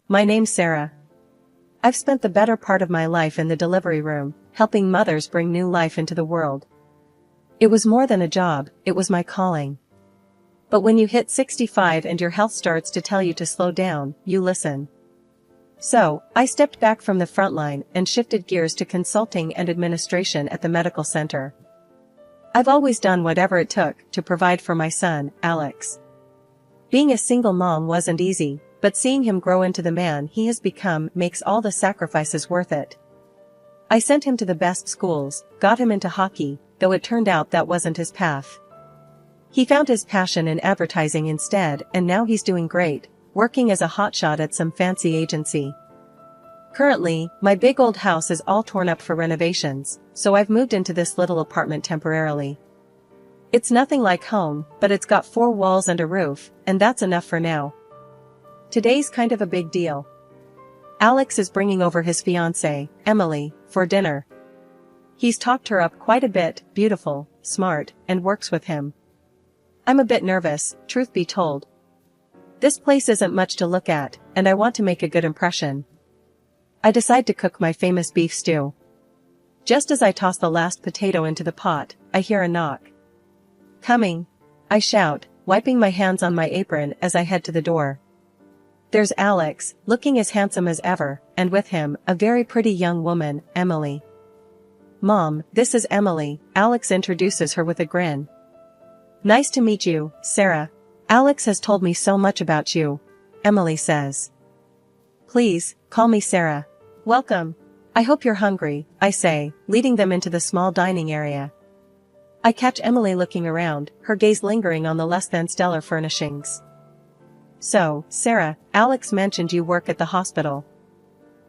My name's Sarah. I've spent the better part of my life in the delivery room, helping mothers bring new life into the world. It was more than a job, it was my calling. But when you hit 65 and your health starts to tell you to slow down, you listen. So, I stepped back from the front line and shifted gears to consulting and administration at the medical center. I've always done whatever it took to provide for my son, Alex. Being a single mom wasn't easy, but seeing him grow into the man he has become makes all the sacrifices worth it. I sent him to the best schools, got him into hockey, though it turned out that wasn't his path. He found his passion in advertising instead, and now he's doing great, working as a hotshot at some fancy agency. Currently, my big old house is all torn up for renovations, so I've moved into this little apartment temporarily. It's nothing like home, but it's got 4 walls and a roof, and that's enough for now. Today's kind of a big deal. Alex is bringing over his fiancée, Emily, for dinner. He's talked her up quite a bit, beautiful, smart, and works with him. I'm a bit nervous, truth be told. This place isn't much to look at, and I want to make a good impression. I decide to cook my famous beef stew. Just as I toss the last potato into the pot, I hear a knock. "Coming!" I shout, wiping my hands on my apron as I head to the door. There's Alex, looking as handsome as ever, and with him, a very pretty young woman, Emily. "Mom, this is Emily," Alex introduces her with a grin. "Nice to meet you, Sarah. Alex has told me so much about you," Emily says. "Please, call me Sarah. Welcome. I hope you're hungry," I say, leading them into the small dining area. I catch Emily looking around, her gaze lingering on the less than stellar furnishings. "So, Sarah, Alex mentioned you work at the hospital.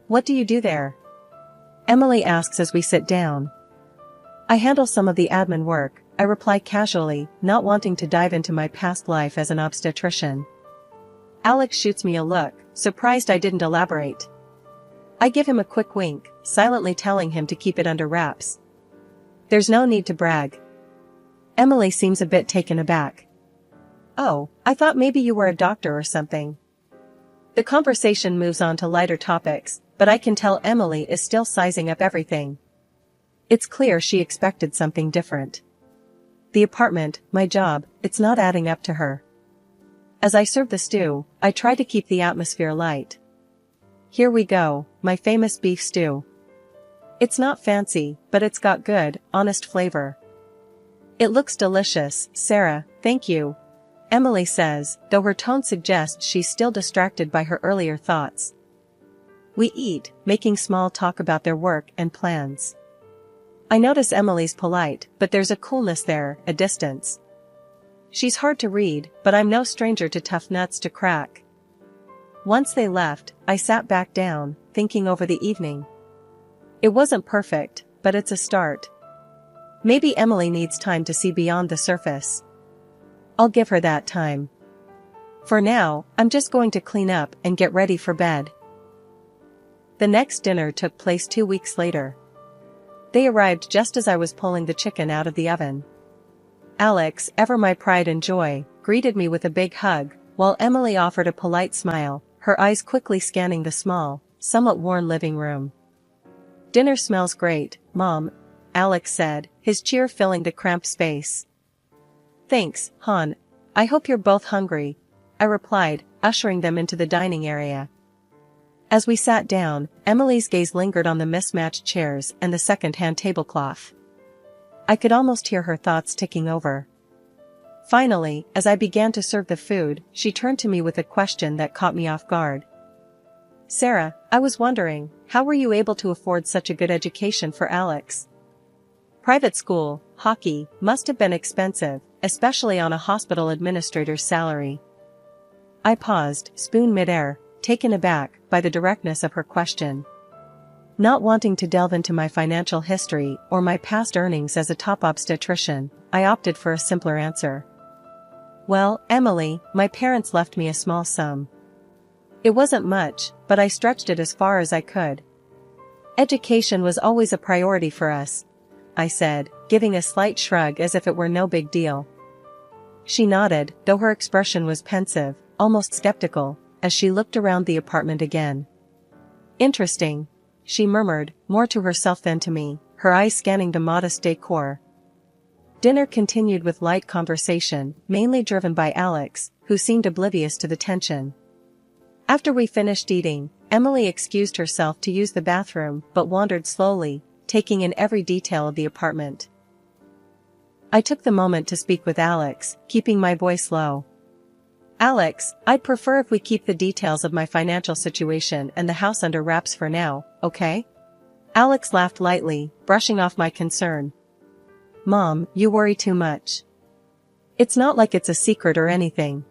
What do you do there?" Emily asks as we sit down. "I handle some of the admin work," I reply casually, not wanting to dive into my past life as an obstetrician. Alex shoots me a look, surprised I didn't elaborate. I give him a quick wink, silently telling him to keep it under wraps. There's no need to brag. Emily seems a bit taken aback. "Oh, I thought maybe you were a doctor or something." The conversation moves on to lighter topics, but I can tell Emily is still sizing up everything. It's clear she expected something different. The apartment, my job, it's not adding up to her. As I serve the stew, I try to keep the atmosphere light. Here we go, my famous beef stew. It's not fancy, but it's got good, honest flavor. "It looks delicious, Sarah, thank you," Emily says, though her tone suggests she's still distracted by her earlier thoughts. We eat, making small talk about their work and plans. I notice Emily's polite, but there's a coolness there, a distance. She's hard to read, but I'm no stranger to tough nuts to crack. Once they left, I sat back down, thinking over the evening. It wasn't perfect, but it's a start. Maybe Emily needs time to see beyond the surface. I'll give her that time. For now, I'm just going to clean up and get ready for bed. The next dinner took place 2 weeks later. They arrived just as I was pulling the chicken out of the oven. Alex, ever my pride and joy, greeted me with a big hug, while Emily offered a polite smile, her eyes quickly scanning the small, somewhat worn living room. "Dinner smells great, Mom," Alex said, his cheer filling the cramped space. "Thanks, hon. I hope you're both hungry," I replied, ushering them into the dining area. As we sat down, Emily's gaze lingered on the mismatched chairs and the second-hand tablecloth. I could almost hear her thoughts ticking over. Finally, as I began to serve the food, she turned to me with a question that caught me off guard. "Sarah, I was wondering, how were you able to afford such a good education for Alex? Private school, hockey, must have been expensive, especially on a hospital administrator's salary." I paused, spoon midair, taken aback by the directness of her question. Not wanting to delve into my financial history or my past earnings as a top obstetrician, I opted for a simpler answer. "Well, Emily, my parents left me a small sum. It wasn't much, but I stretched it as far as I could. Education was always a priority for us," I said, giving a slight shrug as if it were no big deal. She nodded, though her expression was pensive, almost skeptical, as she looked around the apartment again. Interesting, she murmured, more to herself than to me, her eyes scanning the modest decor. Dinner continued with light conversation, mainly driven by Alex, who seemed oblivious to the tension. After we finished eating, Emily excused herself to use the bathroom but wandered slowly, taking in every detail of the apartment. I took the moment to speak with Alex, keeping my voice low. Alex, I'd prefer if we keep the details of my financial situation and the house under wraps for now, okay? Alex laughed lightly, brushing off my concern. Mom, you worry too much. It's not like it's a secret or anything.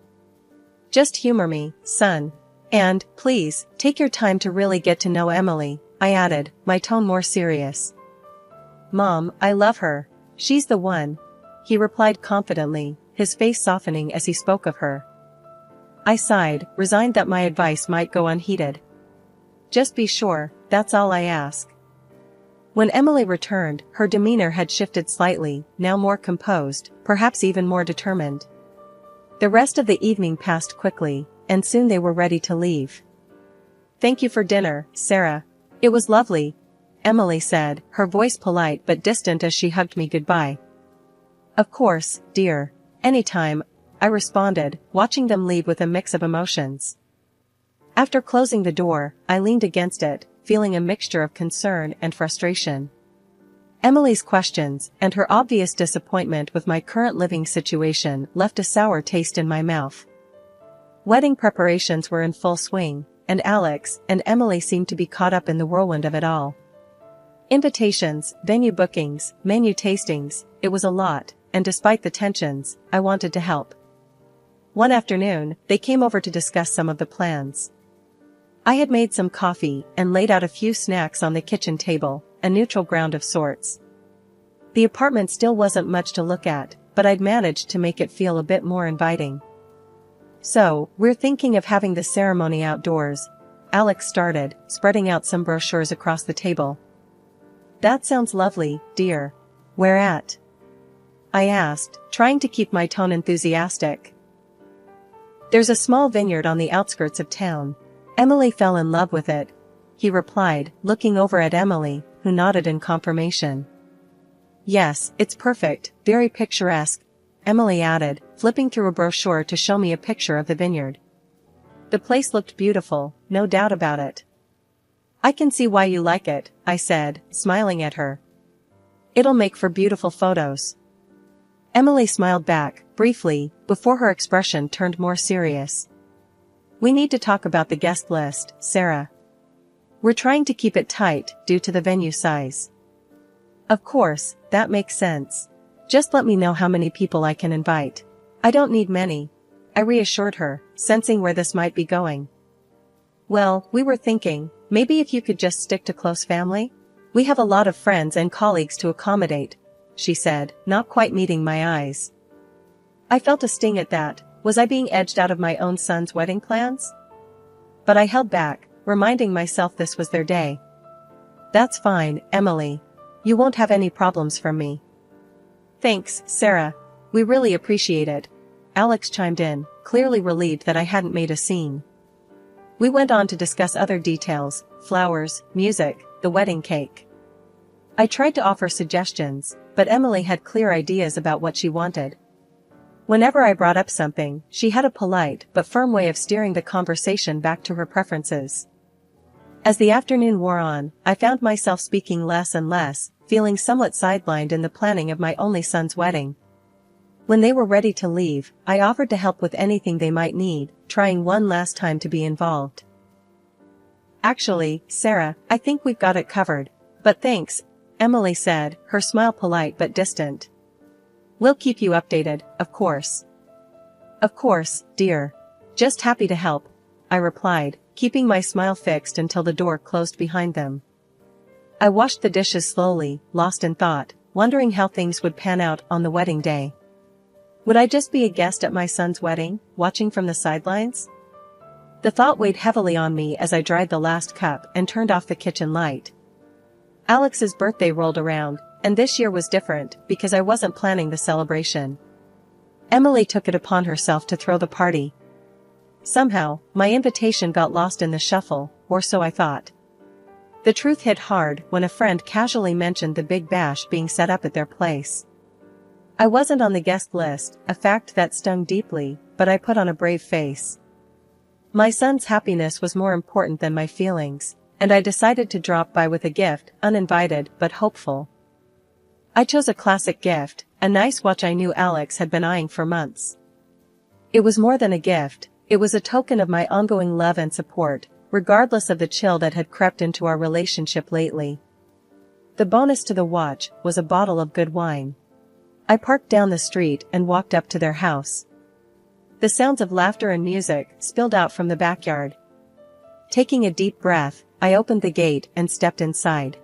Just humor me, son. And, please, take your time to really get to know Emily, I added, my tone more serious. Mom, I love her. She's the one. He replied confidently, his face softening as he spoke of her. I sighed, resigned that my advice might go unheeded. Just be sure, that's all I ask. When Emily returned, her demeanor had shifted slightly, now more composed, perhaps even more determined. The rest of the evening passed quickly, and soon they were ready to leave. Thank you for dinner, Sarah. It was lovely, Emily said, her voice polite but distant as she hugged me goodbye. Of course, dear. Anytime, I responded, watching them leave with a mix of emotions. After closing the door, I leaned against it, feeling a mixture of concern and frustration. Emily's questions, and her obvious disappointment with my current living situation, left a sour taste in my mouth. Wedding preparations were in full swing, and Alex and Emily seemed to be caught up in the whirlwind of it all. Invitations, venue bookings, menu tastings, it was a lot, and despite the tensions, I wanted to help. One afternoon, they came over to discuss some of the plans. I had made some coffee and laid out a few snacks on the kitchen table, a neutral ground of sorts. The apartment still wasn't much to look at, but I'd managed to make it feel a bit more inviting. So, we're thinking of having the ceremony outdoors, Alex started, spreading out some brochures across the table. That sounds lovely, dear. Where at? I asked, trying to keep my tone enthusiastic. There's a small vineyard on the outskirts of town. Emily fell in love with it, he replied, looking over at Emily, who nodded in confirmation. Yes, it's perfect, very picturesque, Emily added, flipping through a brochure to show me a picture of the vineyard. The place looked beautiful, no doubt about it. I can see why you like it, I said, smiling at her. It'll make for beautiful photos. Emily smiled back, briefly, before her expression turned more serious. We need to talk about the guest list, Sarah. We're trying to keep it tight, due to the venue size. Of course, that makes sense. Just let me know how many people I can invite. I don't need many, I reassured her, sensing where this might be going. Well, we were thinking, maybe if you could just stick to close family? We have a lot of friends and colleagues to accommodate, she said, not quite meeting my eyes. I felt a sting at that. Was I being edged out of my own son's wedding plans? But I held back, reminding myself this was their day. That's fine, Emily. You won't have any problems from me. Thanks, Sarah. We really appreciate it. Alex chimed in, clearly relieved that I hadn't made a scene. We went on to discuss other details, flowers, music, the wedding cake. I tried to offer suggestions, but Emily had clear ideas about what she wanted. Whenever I brought up something, she had a polite but firm way of steering the conversation back to her preferences. As the afternoon wore on, I found myself speaking less and less, feeling somewhat sidelined in the planning of my only son's wedding. When they were ready to leave, I offered to help with anything they might need, trying one last time to be involved. Actually, Sarah, I think we've got it covered. But thanks, Emily said, her smile polite but distant. We'll keep you updated, of course. Of course, dear. Just happy to help, I replied, keeping my smile fixed until the door closed behind them. I washed the dishes slowly, lost in thought, wondering how things would pan out on the wedding day. Would I just be a guest at my son's wedding, watching from the sidelines? The thought weighed heavily on me as I dried the last cup and turned off the kitchen light. Alex's birthday rolled around, and this year was different because I wasn't planning the celebration. Emily took it upon herself to throw the party. Somehow, my invitation got lost in the shuffle, or so I thought. The truth hit hard when a friend casually mentioned the big bash being set up at their place. I wasn't on the guest list, a fact that stung deeply, but I put on a brave face. My son's happiness was more important than my feelings, and I decided to drop by with a gift, uninvited but hopeful. I chose a classic gift, a nice watch I knew Alex had been eyeing for months. It was more than a gift, it was a token of my ongoing love and support, regardless of the chill that had crept into our relationship lately. The bonus to the watch was a bottle of good wine. I parked down the street and walked up to their house. The sounds of laughter and music spilled out from the backyard. Taking a deep breath, I opened the gate and stepped inside.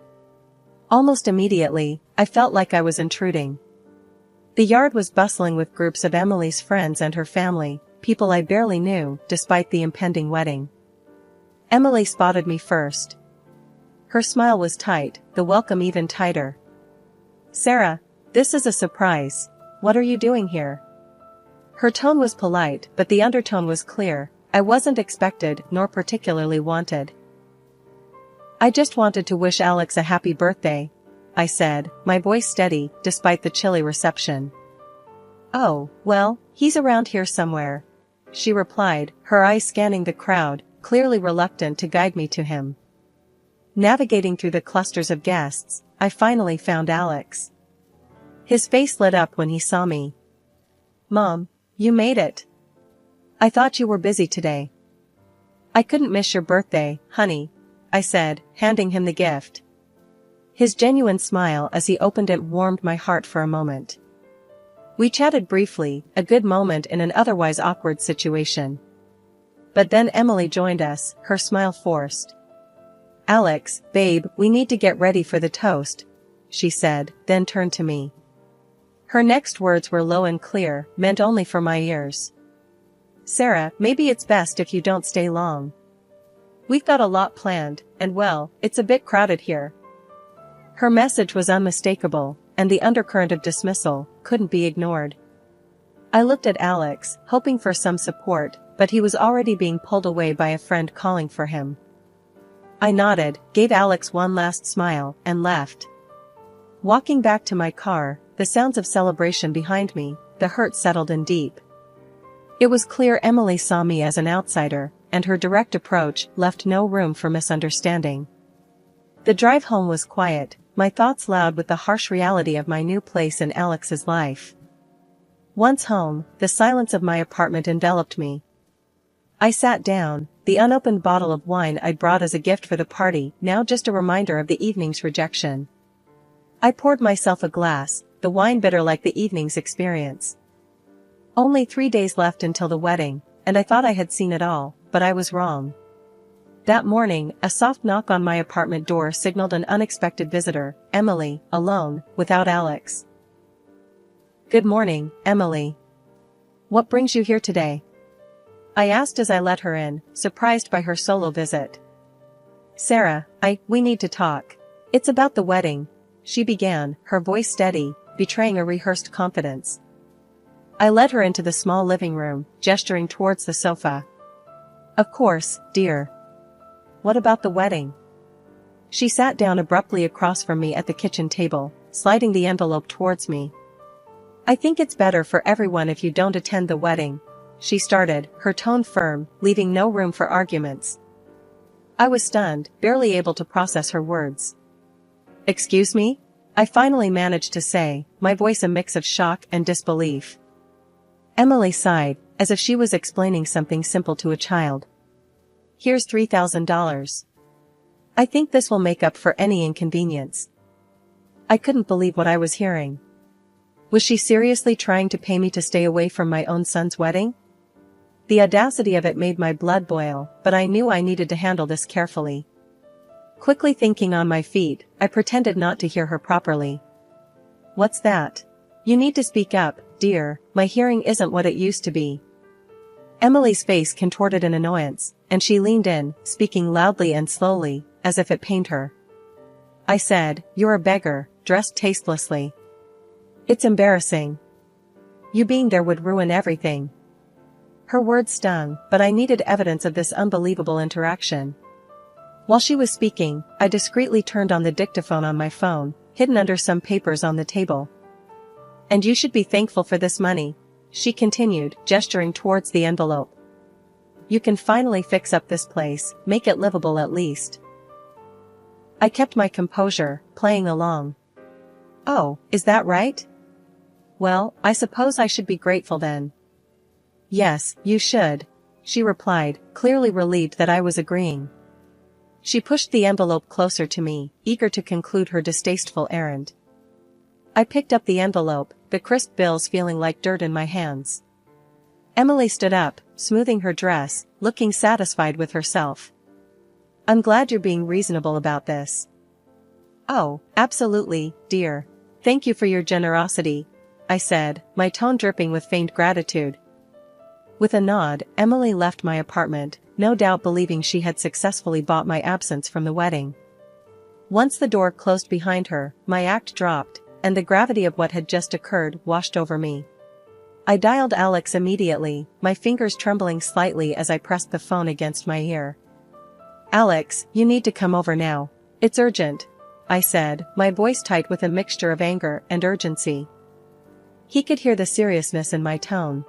Almost immediately, I felt like I was intruding. The yard was bustling with groups of Emily's friends and her family, people I barely knew, despite the impending wedding. Emily spotted me first. Her smile was tight, the welcome even tighter. "Sarah, this is a surprise. What are you doing here?" Her tone was polite, but the undertone was clear. I wasn't expected, nor particularly wanted. "I just wanted to wish Alex a happy birthday," I said, my voice steady, despite the chilly reception. "Oh, well, he's around here somewhere," she replied, her eyes scanning the crowd, clearly reluctant to guide me to him. Navigating through the clusters of guests, I finally found Alex. His face lit up when he saw me. "Mom, you made it. I thought you were busy today." "I couldn't miss your birthday, honey," I said, handing him the gift. His genuine smile as he opened it warmed my heart for a moment. We chatted briefly, a good moment in an otherwise awkward situation. But then Emily joined us, her smile forced. "Alex, babe, we need to get ready for the toast," she said, then turned to me. Her next words were low and clear, meant only for my ears. "Sarah, maybe it's best if you don't stay long. We've got a lot planned, and well, it's a bit crowded here." Her message was unmistakable, and the undercurrent of dismissal couldn't be ignored. I looked at Alex, hoping for some support, but he was already being pulled away by a friend calling for him. I nodded, gave Alex one last smile, and left. Walking back to my car, the sounds of celebration behind me, the hurt settled in deep. It was clear Emily saw me as an outsider, and her direct approach left no room for misunderstanding. The drive home was quiet, my thoughts loud with the harsh reality of my new place in Alex's life. Once home, the silence of my apartment enveloped me. I sat down, the unopened bottle of wine I'd brought as a gift for the party now just a reminder of the evening's rejection. I poured myself a glass, the wine bitter like the evening's experience. Only 3 days left until the wedding, and I thought I had seen it all, but I was wrong. That morning, a soft knock on my apartment door signaled an unexpected visitor, Emily, alone, without Alex. "Good morning, Emily. What brings you here today?" I asked as I let her in, surprised by her solo visit. "Sarah, we need to talk. It's about the wedding," she began, her voice steady, betraying a rehearsed confidence. I led her into the small living room, gesturing towards the sofa. "Of course, dear. What about the wedding?" She sat down abruptly across from me at the kitchen table, sliding the envelope towards me. "I think it's better for everyone if you don't attend the wedding," she started, her tone firm, leaving no room for arguments. I was stunned, barely able to process her words. "Excuse me?" I finally managed to say, my voice a mix of shock and disbelief. Emily sighed, as if she was explaining something simple to a child. "Here's $3,000. I think this will make up for any inconvenience." I couldn't believe what I was hearing. Was she seriously trying to pay me to stay away from my own son's wedding? The audacity of it made my blood boil, but I knew I needed to handle this carefully. Quickly thinking on my feet, I pretended not to hear her properly. "What's that? You need to speak up, dear, my hearing isn't what it used to be." Emily's face contorted in annoyance, and she leaned in, speaking loudly and slowly, as if it pained her. I said, "You're a beggar, dressed tastelessly. It's embarrassing. You being there would ruin everything." Her words stung, but I needed evidence of this unbelievable interaction. While she was speaking, I discreetly turned on the dictaphone on my phone, hidden under some papers on the table. "And you should be thankful for this money," she continued, gesturing towards the envelope. "You can finally fix up this place, make it livable at least." I kept my composure, playing along. "Oh, is that right? Well, I suppose I should be grateful then." "Yes, you should," she replied, clearly relieved that I was agreeing. She pushed the envelope closer to me, eager to conclude her distasteful errand. I picked up the envelope, the crisp bills feeling like dirt in my hands. Emily stood up, smoothing her dress, looking satisfied with herself. "I'm glad you're being reasonable about this." "Oh, absolutely, dear. Thank you for your generosity," I said, my tone dripping with feigned gratitude. With a nod, Emily left my apartment, no doubt believing she had successfully bought my absence from the wedding. Once the door closed behind her, my act dropped, and the gravity of what had just occurred washed over me. I dialed Alex immediately, my fingers trembling slightly as I pressed the phone against my ear. "Alex, you need to come over now. It's urgent," I said, my voice tight with a mixture of anger and urgency. He could hear the seriousness in my tone.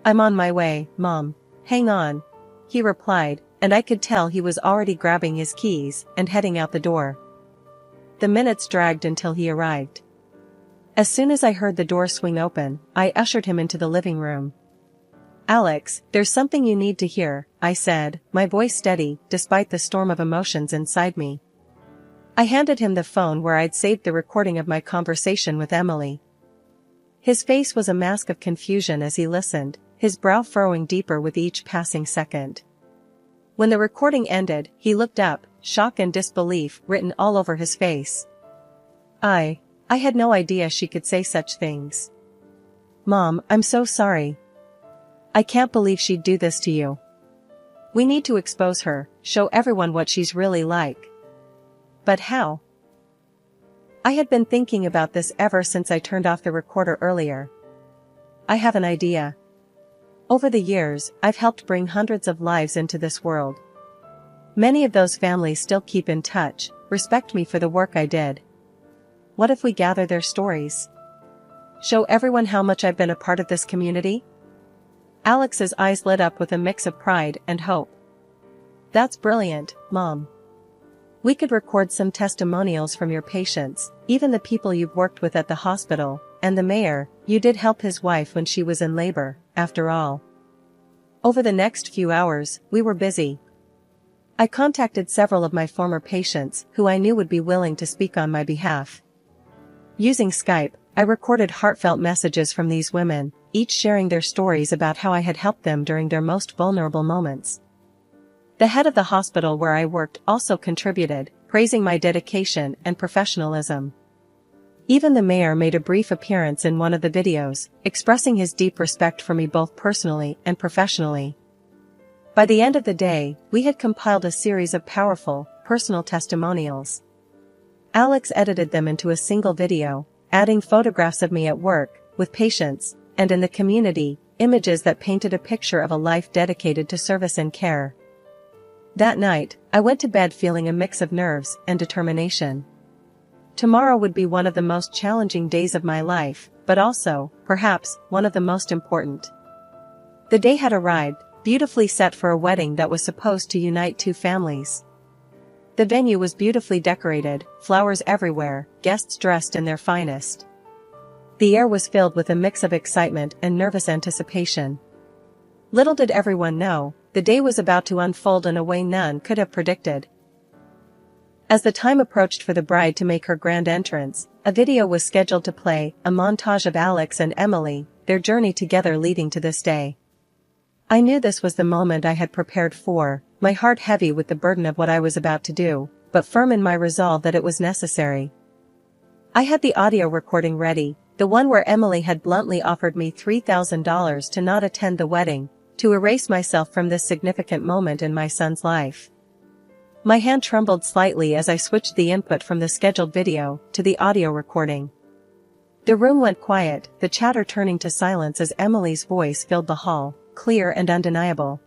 "I'm on my way, Mom. Hang on," he replied, and I could tell he was already grabbing his keys and heading out the door. The minutes dragged until he arrived. As soon as I heard the door swing open, I ushered him into the living room. "Alex, there's something you need to hear," I said, my voice steady, despite the storm of emotions inside me. I handed him the phone where I'd saved the recording of my conversation with Emily. His face was a mask of confusion as he listened, his brow furrowing deeper with each passing second. When the recording ended, he looked up, shock and disbelief written all over his face. I had no idea she could say such things. "Mom, I'm so sorry. I can't believe she'd do this to you. We need to expose her, show everyone what she's really like." "But how?" I had been thinking about this ever since I turned off the recorder earlier. "I have an idea. Over the years, I've helped bring hundreds of lives into this world. Many of those families still keep in touch, respect me for the work I did. What if we gather their stories? Show everyone how much I've been a part of this community?" Alex's eyes lit up with a mix of pride and hope. "That's brilliant, Mom. We could record some testimonials from your patients, even the people you've worked with at the hospital, and the mayor. You did help his wife when she was in labor, after all." Over the next few hours, we were busy. I contacted several of my former patients who I knew would be willing to speak on my behalf. Using Skype, I recorded heartfelt messages from these women, each sharing their stories about how I had helped them during their most vulnerable moments. The head of the hospital where I worked also contributed, praising my dedication and professionalism. Even the mayor made a brief appearance in one of the videos, expressing his deep respect for me both personally and professionally. By the end of the day, we had compiled a series of powerful, personal testimonials. Alex edited them into a single video, adding photographs of me at work, with patients, and in the community, images that painted a picture of a life dedicated to service and care. That night, I went to bed feeling a mix of nerves and determination. Tomorrow would be one of the most challenging days of my life, but also, perhaps, one of the most important. The day had arrived, beautifully set for a wedding that was supposed to unite two families. The venue was beautifully decorated, flowers everywhere, guests dressed in their finest. The air was filled with a mix of excitement and nervous anticipation. Little did everyone know, the day was about to unfold in a way none could have predicted. As the time approached for the bride to make her grand entrance, a video was scheduled to play, a montage of Alex and Emily, their journey together leading to this day. I knew this was the moment I had prepared for, my heart heavy with the burden of what I was about to do, but firm in my resolve that it was necessary. I had the audio recording ready, the one where Emily had bluntly offered me $3,000 to not attend the wedding, to erase myself from this significant moment in my son's life. My hand trembled slightly as I switched the input from the scheduled video to the audio recording. The room went quiet, the chatter turning to silence as Emily's voice filled the hall, clear and undeniable.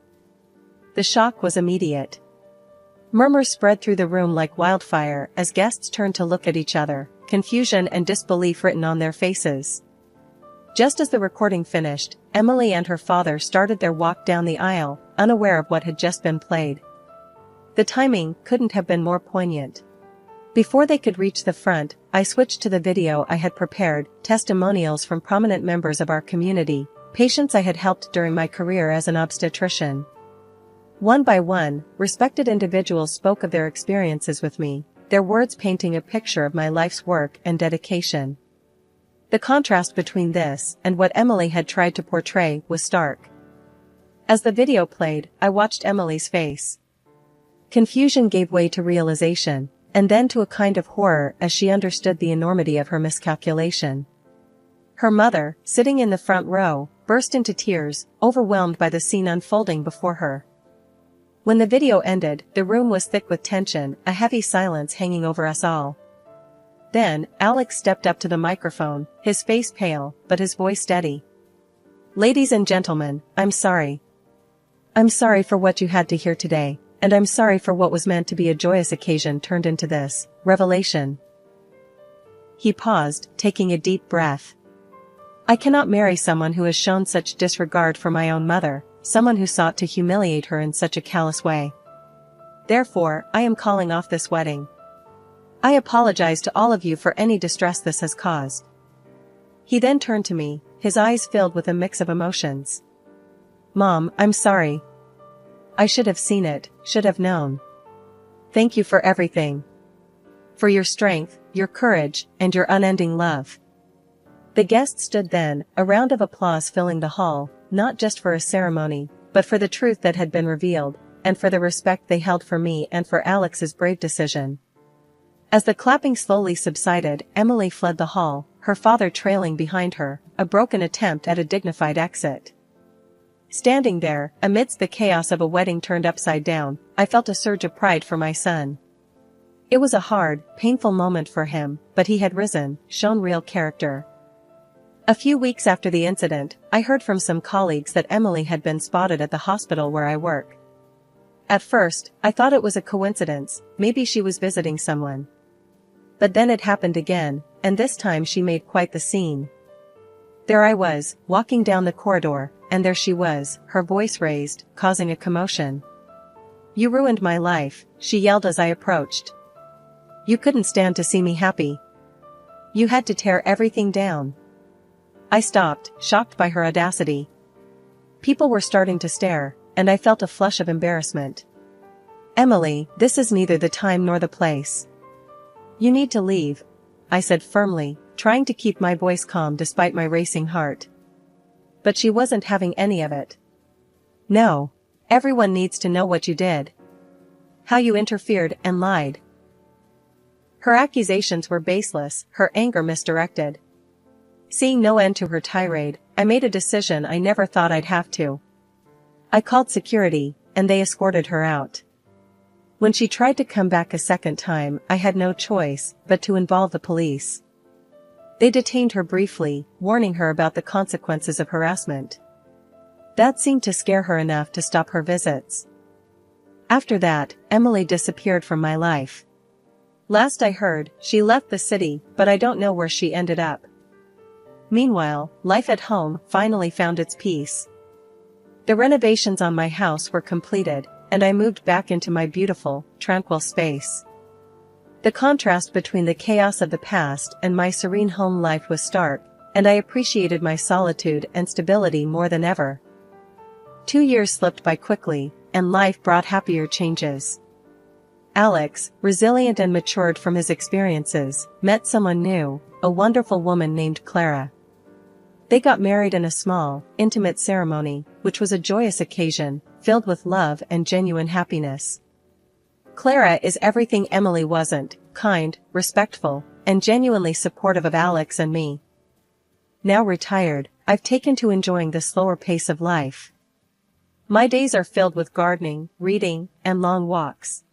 The shock was immediate. Murmurs spread through the room like wildfire as guests turned to look at each other, confusion and disbelief written on their faces. Just as the recording finished, Emily and her father started their walk down the aisle, unaware of what had just been played. The timing couldn't have been more poignant. Before they could reach the front, I switched to the video I had prepared, testimonials from prominent members of our community, patients I had helped during my career as an obstetrician. One by one, respected individuals spoke of their experiences with me, their words painting a picture of my life's work and dedication. The contrast between this and what Emily had tried to portray was stark. As the video played, I watched Emily's face. Confusion gave way to realization, and then to a kind of horror as she understood the enormity of her miscalculation. Her mother, sitting in the front row, burst into tears, overwhelmed by the scene unfolding before her. When the video ended, the room was thick with tension, a heavy silence hanging over us all. Then, Alex stepped up to the microphone, his face pale, but his voice steady. "Ladies and gentlemen, I'm sorry. I'm sorry for what you had to hear today. And I'm sorry for what was meant to be a joyous occasion turned into this revelation." He paused, taking a deep breath. "I cannot marry someone who has shown such disregard for my own mother, someone who sought to humiliate her in such a callous way. Therefore, I am calling off this wedding. I apologize to all of you for any distress this has caused." He then turned to me, his eyes filled with a mix of emotions. "Mom, I'm sorry. I should have seen it, should have known. Thank you for everything. For your strength, your courage, and your unending love." The guests stood then, a round of applause filling the hall, not just for a ceremony, but for the truth that had been revealed, and for the respect they held for me and for Alex's brave decision. As the clapping slowly subsided, Emily fled the hall, her father trailing behind her, a broken attempt at a dignified exit. Standing there, amidst the chaos of a wedding turned upside down, I felt a surge of pride for my son. It was a hard, painful moment for him, but he had risen, shown real character. A few weeks after the incident, I heard from some colleagues that Emily had been spotted at the hospital where I work. At first, I thought it was a coincidence, maybe she was visiting someone. But then it happened again, and this time she made quite the scene. There I was, walking down the corridor, and there she was, her voice raised, causing a commotion. "You ruined my life," she yelled as I approached. "You couldn't stand to see me happy. You had to tear everything down." I stopped, shocked by her audacity. People were starting to stare, and I felt a flush of embarrassment. "Emily, this is neither the time nor the place. You need to leave," I said firmly, trying to keep my voice calm despite my racing heart. But she wasn't having any of it. "No. Everyone needs to know what you did. How you interfered and lied." Her accusations were baseless, her anger misdirected. Seeing no end to her tirade, I made a decision I never thought I'd have to. I called security, and they escorted her out. When she tried to come back a second time, I had no choice but to involve the police. They detained her briefly, warning her about the consequences of harassment. That seemed to scare her enough to stop her visits. After that, Emily disappeared from my life. Last I heard, she left the city, but I don't know where she ended up. Meanwhile, life at home finally found its peace. The renovations on my house were completed, and I moved back into my beautiful, tranquil space. The contrast between the chaos of the past and my serene home life was stark, and I appreciated my solitude and stability more than ever. 2 years slipped by quickly, and life brought happier changes. Alex, resilient and matured from his experiences, met someone new, a wonderful woman named Clara. They got married in a small, intimate ceremony, which was a joyous occasion, filled with love and genuine happiness. Clara is everything Emily wasn't: kind, respectful, and genuinely supportive of Alex and me. Now retired, I've taken to enjoying the slower pace of life. My days are filled with gardening, reading, and long walks.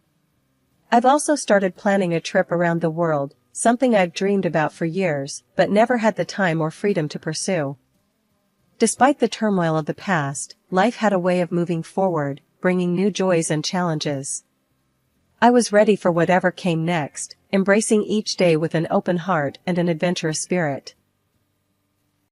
I've also started planning a trip around the world, something I've dreamed about for years, but never had the time or freedom to pursue. Despite the turmoil of the past, life had a way of moving forward, bringing new joys and challenges. I was ready for whatever came next, embracing each day with an open heart and an adventurous spirit.